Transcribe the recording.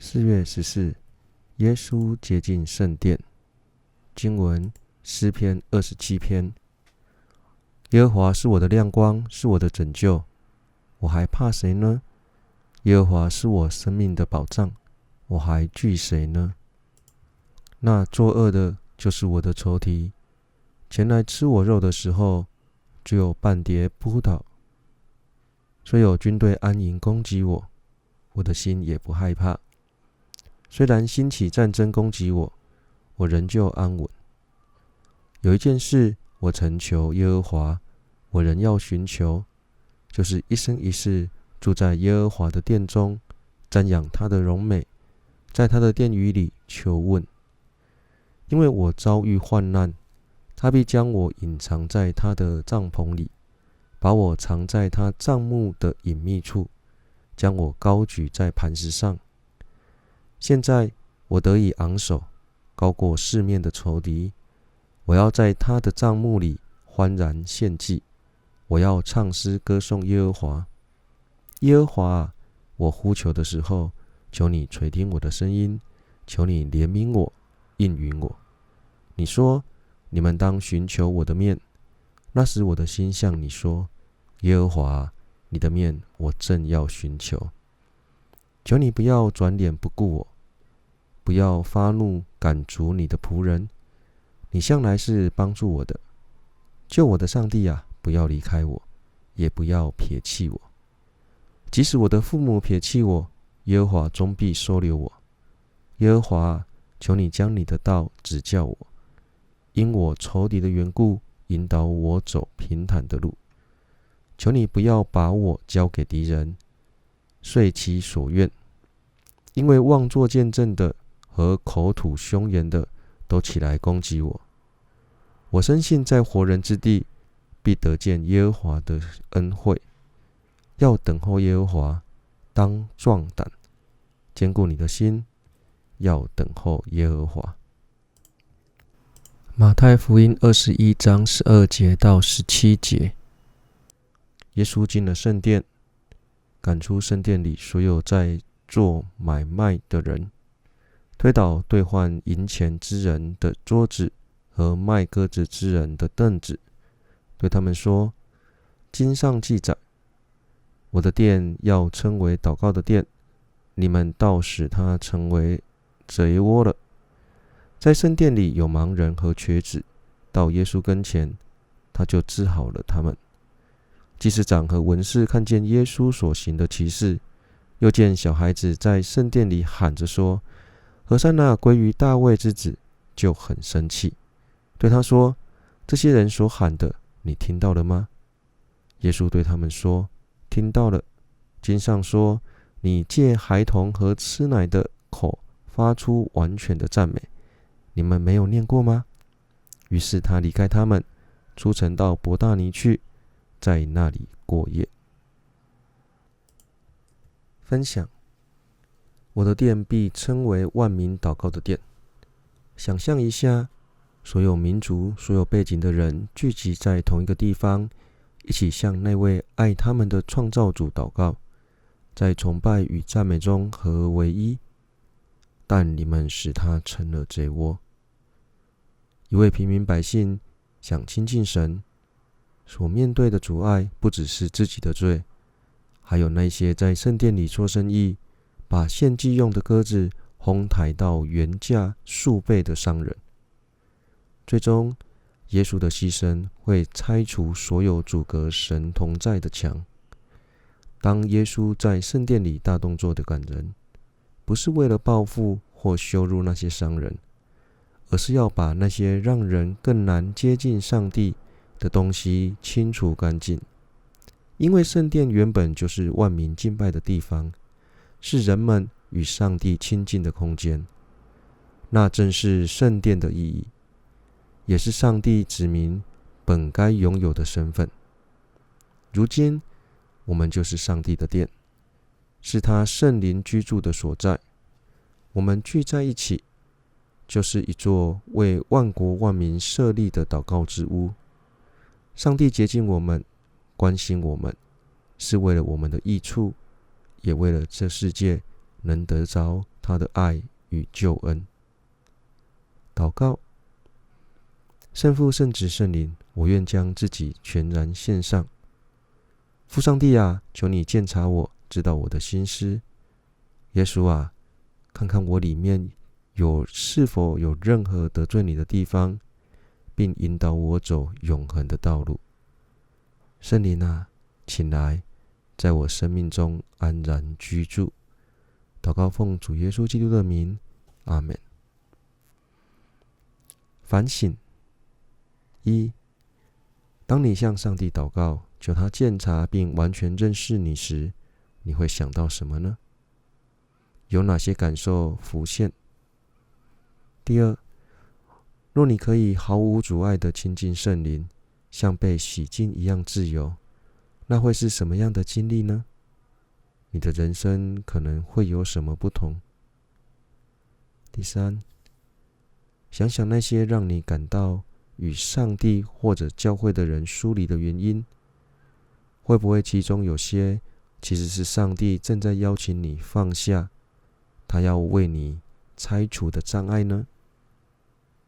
4月14日，耶稣接近圣殿。经文诗篇27篇。耶和华是我的亮光，是我的拯救，我还怕谁呢？耶和华是我生命的保障，我还惧谁呢？那作恶的就是我的仇敌，前来吃我肉的时候，就有半跌扑倒。虽有军队安营攻击我，我的心也不害怕。虽然兴起战争攻击我，我仍旧安稳。有一件事我曾求耶和华，我仍要寻求，就是一生一世住在耶和华的殿中，瞻仰他的荣美，在他的殿宇里求问。因为我遭遇患难，他必将我隐藏在他的帐篷里，把我藏在他帐幕的隐秘处，将我高举在磐石上。现在我得以昂首，高过四面的仇敌。我要在他的帐幕里欢然献祭，我要唱诗歌颂耶和华。耶和华啊，我呼求的时候，求你垂听我的声音，求你怜悯我，应允我。你说，你们当寻求我的面。那时我的心向你说，耶和华啊，你的面我正要寻求。求你不要转脸不顾我，不要发怒赶逐你的仆人。你向来是帮助我的，救我的上帝啊，不要离开我，也不要撇弃我。即使我的父母撇弃我，耶和华终必收留我。耶和华啊，求你将你的道指教我，因我仇敌的缘故，引导我走平坦的路。求你不要把我交给敌人，遂其所愿。因为妄作见证的和口吐凶言的都起来攻击我。我深信在活人之地必得见耶和华的恩惠。要等候耶和华，当壮胆，坚固你的心，要等候耶和华。马太福音21章12节到17节。耶稣进了圣殿，赶出圣殿里所有在做买卖的人，推倒兑换银钱之人的桌子和卖鸽子之人的凳子，对他们说：经上记载，我的殿要称为祷告的殿，你们倒使它成为贼窝了。在圣殿里有盲人和瘸子，到耶稣跟前，他就治好了他们。祭司长和文士看见耶稣所行的奇事，又见小孩子在圣殿里喊着说：和散那归于大卫之子，就很生气，对他说：这些人所喊的，你听到了吗？耶稣对他们说：听到了。经上说，你借孩童和吃奶的口发出完全的赞美，你们没有念过吗？于是他离开他们，出城到伯大尼去，在那里过夜。分享：我的殿必称为万民祷告的殿。想象一下，所有民族、所有背景的人聚集在同一个地方，一起向那位爱他们的创造主祷告，在崇拜与赞美中合为一。但你们使他成了贼窝。一位平民百姓想亲近神，所面对的阻碍不只是自己的罪，还有那些在圣殿里做生意，把献祭用的鸽子哄抬到原价数倍的商人。最终，耶稣的牺牲会拆除所有阻隔神同在的墙。当耶稣在圣殿里大动作的赶人，不是为了报复或羞辱那些商人，而是要把那些让人更难接近上帝的东西清除干净。因为圣殿原本就是万民敬拜的地方，是人们与上帝亲近的空间。那正是圣殿的意义，也是上帝子民本该拥有的身份。如今，我们就是上帝的殿，是他圣灵居住的所在。我们聚在一起，就是一座为万国万民设立的祷告之屋。上帝接近我们，关心我们，是为了我们的益处，也为了这世界能得着他他的爱与救恩。祷告，圣父、圣子、圣灵，我愿将自己全然献上。父上帝啊，求你鉴察我，知道我的心思。耶稣啊，看看我里面是否有任何得罪你的地方，并引导我走永恒的道路。圣灵啊，请来，在我生命中安然居住。祷告奉主耶稣基督的名，阿们。反省一，当你向上帝祷告，求他鉴察并完全认识你时，你会想到什么呢？有哪些感受浮现？第二，若你可以毫无阻碍地亲近圣灵，像被洗净一样自由，那会是什么样的经历呢？你的人生可能会有什么不同？第三，想想那些让你感到与上帝或者教会的人疏离的原因，会不会其中有些其实是上帝正在邀请你放下，他要为你拆除的障碍呢？